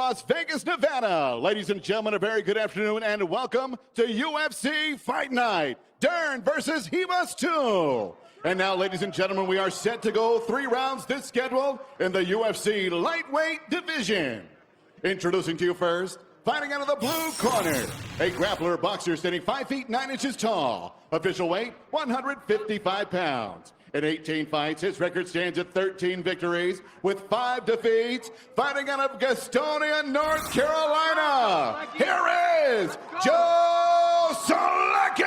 Las Vegas, Nevada. Ladies and gentlemen, a very good afternoon and welcome to UFC Fight Night. Dern versus Ribas 2. And now, ladies and gentlemen, we are set to go 3 rounds this schedule in the UFC lightweight division. Introducing to you first, fighting out of the blue corner, a grappler boxer standing 5 feet 9 inches tall. Official weight, 155 pounds. In 18 fights, his record stands at 13 victories with 5 defeats. Fighting out of Gastonia, North Carolina, here is Joe Solecki!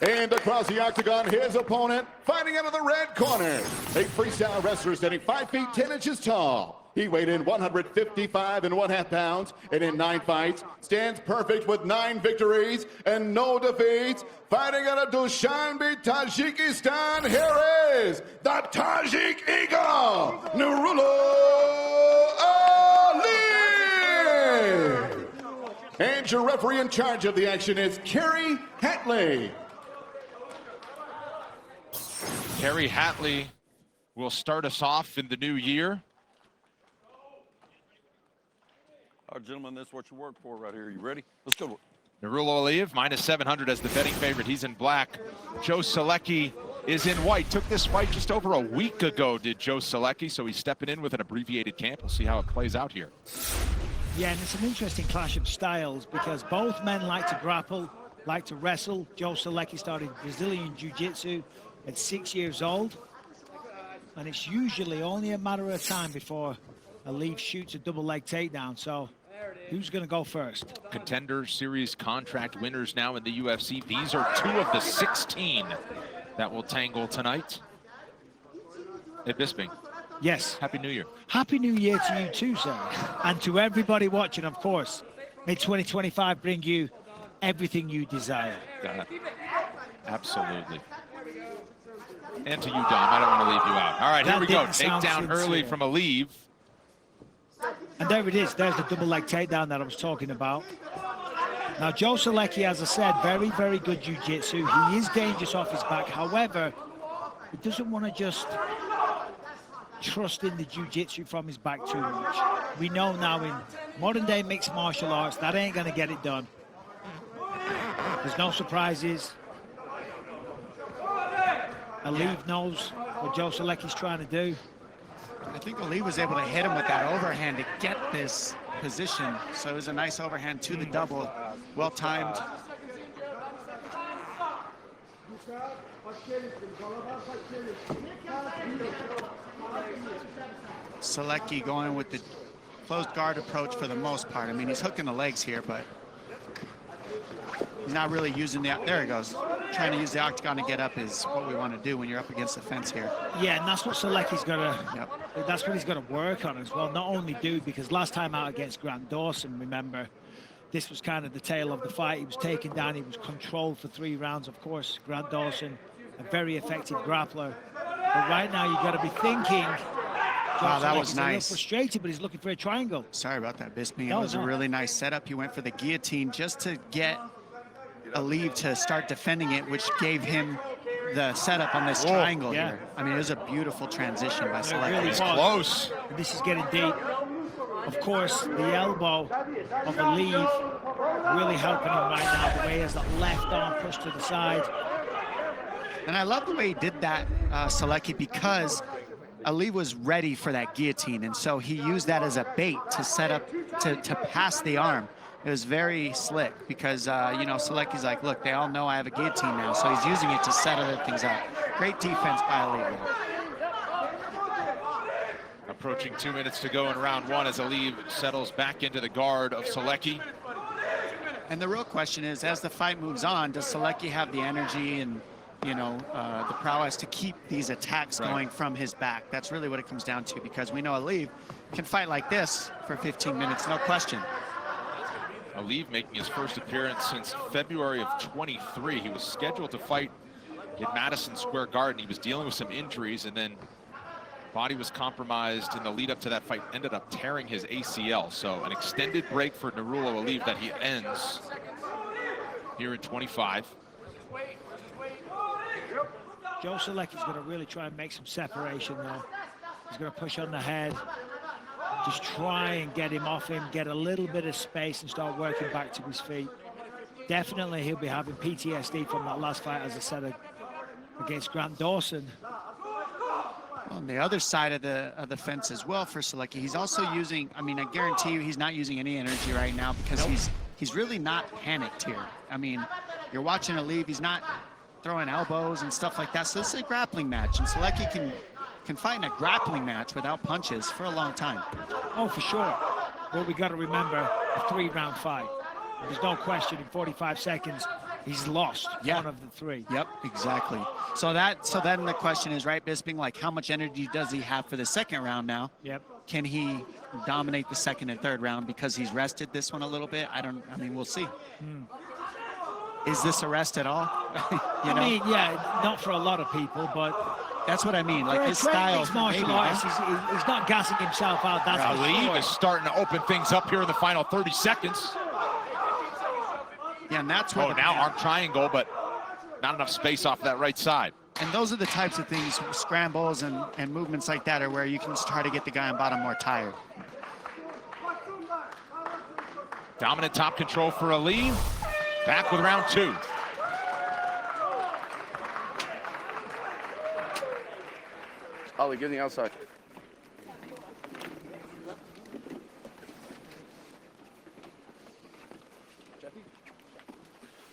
And across the octagon, his opponent, fighting out of the red corner, a freestyle wrestler standing 5 feet 10 inches tall. He weighed in 155.5 pounds, and in 9 fights, stands perfect with 9 victories and no defeats. Fighting out of Dushanbe, Tajikistan, here is the Tajik Eagle, Nurullo Aliev. And your referee in charge of the action is Kerry Hatley. Kerry Hatley will start us off in the new year. All right, gentlemen, that's what you work for right here. You ready? Let's go. Nurullo Aliev, minus 700 as the betting favorite. He's in black. Joe Solecki is in white. Took this fight just over a week ago, did Joe Solecki, so he's stepping in with an abbreviated camp. We'll see how it plays out here. Yeah, and it's an interesting clash of styles because both men like to grapple, like to wrestle. Joe Solecki started Brazilian Jiu-Jitsu at 6 years old, and it's usually only a matter of time before Aliev shoots a double leg takedown. So who's going to go first? Contender Series contract winners now in the UFC. These are 2 of the 16 that will tangle tonight. Hey, Bisping. Yes. Happy New Year. Happy New Year to you too, sir. And to everybody watching, of course. May 2025 bring you everything you desire. Absolutely. And to you, Dom. I don't want to leave you out. All right, here we go. Takedown early from Aliev. And there it is. There's the double leg takedown that I was talking about. Now, Joe Solecki, as I said, very, very good jiu-jitsu. He is dangerous off his back. However, he doesn't want to just trust in the jiu-jitsu from his back too much. We know now in modern-day mixed martial arts, that ain't going to get it done. There's no surprises. Aliev knows what Joe Solecki's trying to do. I think Aliev was able to hit him with that overhand to get this position. So it was a nice overhand to the double, well timed. Solecki going with the closed guard approach for the most part. I mean, he's hooking the legs here, but he's not really using the, there he goes. Trying to use the octagon to get up is what we want to do when you're up against the fence here. Yeah, and that's what Solecki's got to, that's what he's got to work on as well. Not only do, because last time out against Grant Dawson, remember, this was kind of the tail of the fight. He was taken down, he was controlled for 3 rounds. Of course, Grant Dawson, a very effective grappler. But right now, you've got to be thinking, wow, that was nice. A little frustrated, but he's looking for a triangle. Sorry about that, Bisping. It was a really nice setup. He went for the guillotine just to get Aliev to start defending it, which gave him the setup on this triangle here. I mean, it was a beautiful transition by Solecki. Really close. And this is getting deep. Of course, the elbow of Aliev really helping him right now, the way he has that left arm pushed to the side. And I love the way he did that, Solecki, because Aliev was ready for that guillotine, and so he used that as a bait to set up, to pass the arm. It was very slick because, you know, Solecki's like, look, they all know I have a guillotine now, so he's using it to set other things up. Great defense by Aliev. Approaching 2 minutes to go in round 1 as Aliev settles back into the guard of Solecki. And the real question is, as the fight moves on, does Solecki have the energy and, you know, the prowess to keep these attacks going from his back? That's really what it comes down to, because we know Aliev can fight like this for 15 minutes, no question. Aliev making his first appearance since February of 23. He was scheduled to fight in Madison Square Garden. He was dealing with some injuries, and then body was compromised in the lead up to that fight, ended up tearing his ACL. So an extended break for Nurullo Aliev that he ends here in 25. Joe Solecki's going to really try and make some separation now. He's going to push on the head. Just try and get him off him, get a little bit of space and start working back to his feet. Definitely he'll be having PTSD from that last fight, as I said, against Grant Dawson. On the other side of the fence as well for Solecki, he's also using, I mean, I guarantee you he's not using any energy right now because he's really not panicked here. I mean, you're watching Aliev, he's not throwing elbows and stuff like that. So this is a grappling match, and Solecki can fight in a grappling match without punches for a long time. Oh, for sure. But we got to remember, a 3-round fight. There's no question in 45 seconds, he's lost one of the 3. Yep, exactly. So then the question is, right, Bisping, like how much energy does he have for the second round now? Yep. Can he dominate the second and third round because he's rested this one a little bit? I mean, we'll see. Is this a rest at all? I mean, yeah, not for a lot of people, but that's what I mean. Like his style. Martial artist, he's not gassing himself out. That's for Aliev sure. is starting to open things up here in the final 30 seconds. Yeah, and that's what. Oh, now arm triangle, but not enough space off that right side. And those are the types of things, scrambles and movements like that, are where you can try to get the guy on bottom more tired. Dominant top control for Aliev. Back with round 2. Ollie, get on the outside.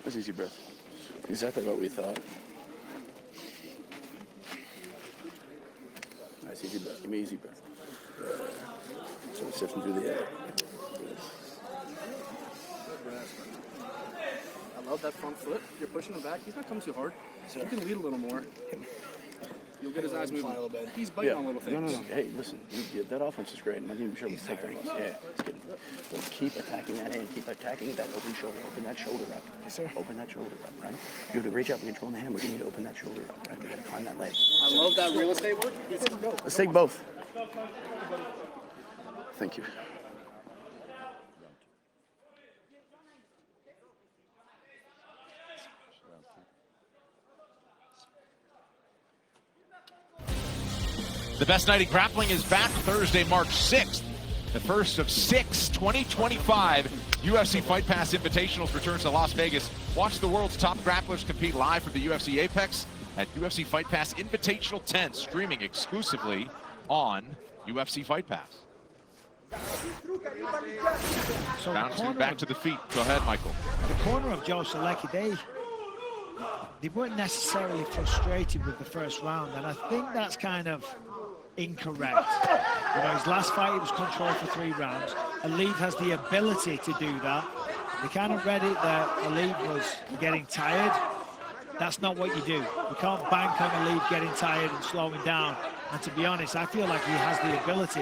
That's easy breath. Exactly what we thought. Nice easy breath. Give me easy breath. So we're sifting through the air. I love that front foot. You're pushing him back. He's not coming too hard. So you can lead a little more. You'll get his eyes moving a little bit. He's biting on little things. No. Hey, listen. That offense is great. I'm not even sure we take that off. Yeah, it's good. But keep attacking that hand. Keep attacking that open shoulder. Open that shoulder up. Yes, sir. Open that shoulder up, right? You have a great job controlling the hand, but you need to open that shoulder up, right? We got to climb that leg. I love that real estate work. Let's go. Let's take both. Thank you. The best night in grappling is back Thursday, March 6th. The first of 6 2025 UFC Fight Pass Invitationals returns to Las Vegas. Watch the world's top grapplers compete live from the UFC Apex at UFC Fight Pass Invitational 10, streaming exclusively on UFC Fight Pass. So Round 2, back to the feet. Go ahead, Michael. The corner of Joe Solecki, they weren't necessarily frustrated with the first round, and I think that's kind of incorrect. You know, his last fight, he was controlled for 3 rounds. Aliev has the ability to do that. They kind of read it that Aliev was getting tired. That's not what you do. You can't bank on Aliev getting tired and slowing down. And to be honest, I feel like he has the ability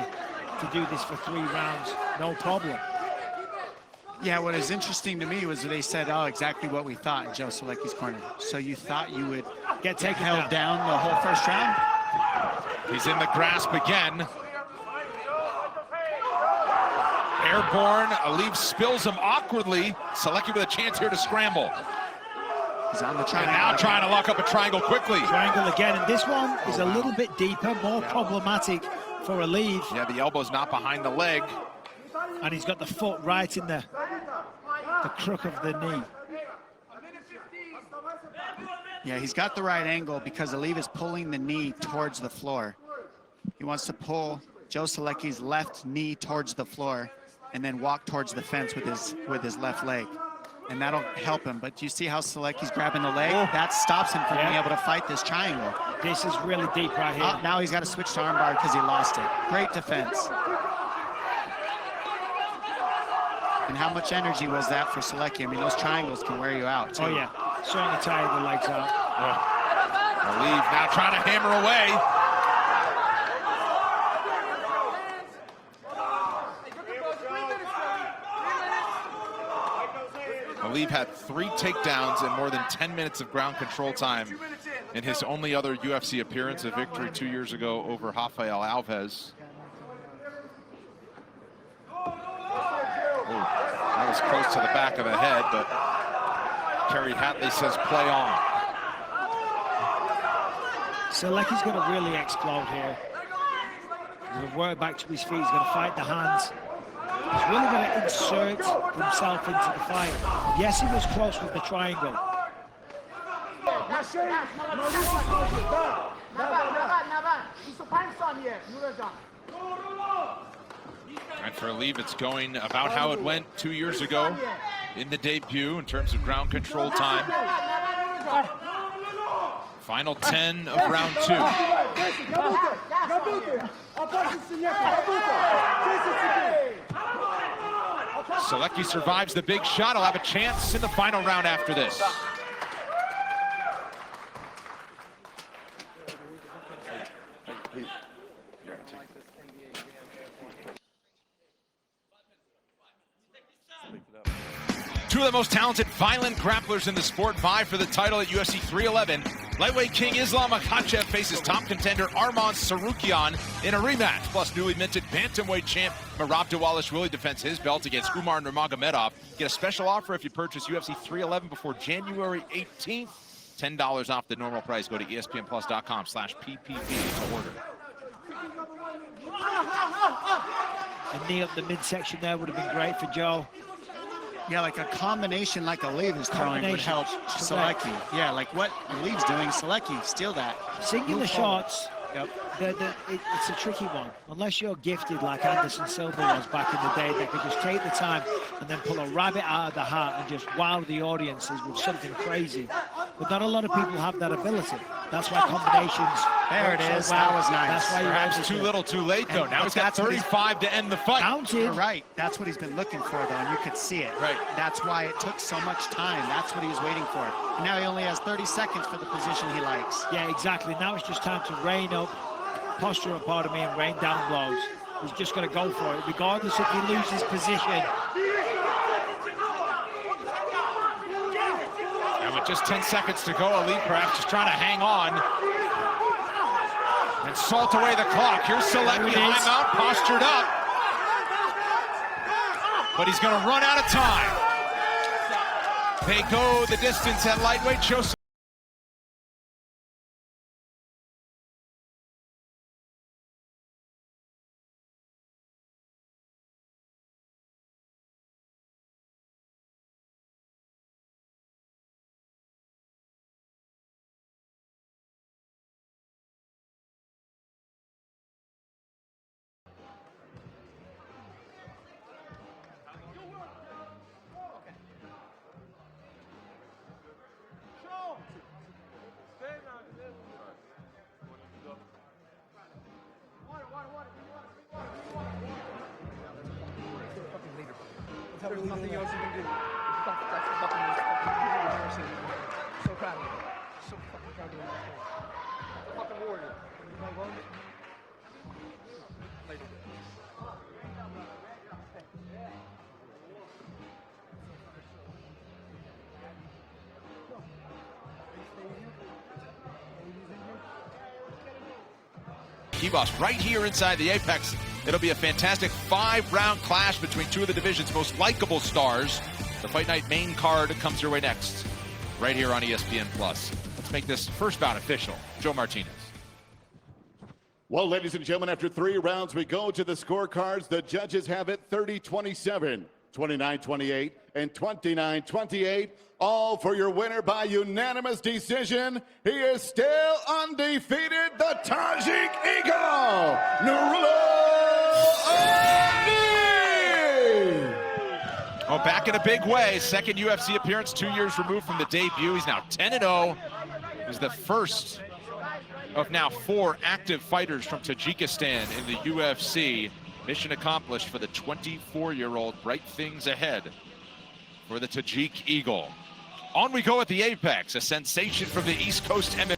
to do this for 3 rounds, no problem. Yeah, what is interesting to me was they said, oh, exactly what we thought in Joe Solecki's corner. So you thought you would Get taken held down the whole first round? He's in the grasp again. Airborne, Aliev spills him awkwardly. Solecki with a chance here to scramble. He's on the And triangle. now trying to lock up a triangle quickly. Triangle again, and this one is a little bit deeper, more problematic for Aliev. Yeah, the elbow's not behind the leg. And he's got the foot right in the crook of the knee. Yeah, he's got the right angle because Aliev is pulling the knee towards the floor. He wants to pull Joe Solecki's left knee towards the floor and then walk towards the fence with his left leg. And that'll help him. But do you see how Solecki's grabbing the leg? That stops him from being able to fight this triangle. This is really deep right here. Now he's got to switch to armbar because he lost it. Great defense. And how much energy was that for Solecki? I mean, those triangles can wear you out, too. Oh, yeah. Certainly tired the legs out. Aliev now trying to hammer away. Aliev had 3 takedowns and more than 10 minutes of ground control time in his only other UFC appearance, a victory 2 years ago over Rafael Alves. That was close to the back of the head, but Kerry Hatley says play on. Solecki's going to really explode here. He's going to work back to his feet. He's going to fight the hands. He's really going to insert himself into the fight. Yes, he was close with the triangle. And for Aliev, it's going about how it went 2 years ago in the debut in terms of ground control time. Final 10 of round 2. Solecki survives the big shot. He'll have a chance in the final round after this. Two of the most talented, violent grapplers in the sport vie for the title at UFC 311. Lightweight king Islam Makhachev faces top contender Arman Tsarukyan in a rematch. Plus, newly minted bantamweight champ Merab Dvalishvili defends his belt against Umar Nurmagomedov. Get a special offer if you purchase UFC 311 before January 18th. $10 off the normal price. Go to espnplus.com/PPV to order. A knee up the midsection there would have been great for Joe. Yeah, like a combination like Aliev is throwing would help Solecki. Yeah, like what Aliev's doing, Solecki, steal that. Singular shots, yep. It's a tricky one. Unless you're gifted like Anderson Silva was back in the day, that could just take the time and then pull a rabbit out of the hat and just wow the audiences with something crazy. But not a lot of people have that ability. That's why combinations. There it is. That was nice. That's why Perhaps too little too late, though. Now he's got 35 to end the fight. Counted. Right. That's what he's been looking for, though, and you could see it. Right. That's why it took so much time. That's what he was waiting for. And now he only has 30 seconds for the position he likes. Yeah, exactly. Now it's just time to rein up, posture up, pardon me, and rain down blows. He's just going to go for it, regardless if he loses position. And with just 10 seconds to go, Aliev perhaps just trying to hang on and salt away the clock. Here's Solecki, high mount, postured up. But he's going to run out of time. They go the distance at lightweight. Joe There's nothing else you can do. That's the fucking most fucking I've ever seen. So proud of you. So fucking proud of you. Fucking warrior. You know what? Later. Kibos right here inside the Apex. It'll be a fantastic 5-round clash between two of the division's most likable stars. The Fight Night main card comes your way next, right here on ESPN+. Let's make this first bout official. Joe Martinez. Well, ladies and gentlemen, after 3 rounds, we go to the scorecards. The judges have it 30-27, 29-28, and 29-28. All for your winner by unanimous decision. He is still undefeated, the Tajik Eagle, Nurullo Aliev. Oh, back in a big way. Second UFC appearance 2 years removed from the debut. He's now 10-0. He's the first of now 4 active fighters from Tajikistan in the UFC. Mission accomplished for the 24-year-old. Bright things ahead for the Tajik Eagle. On we go at the Apex, a sensation from the East Coast MMA.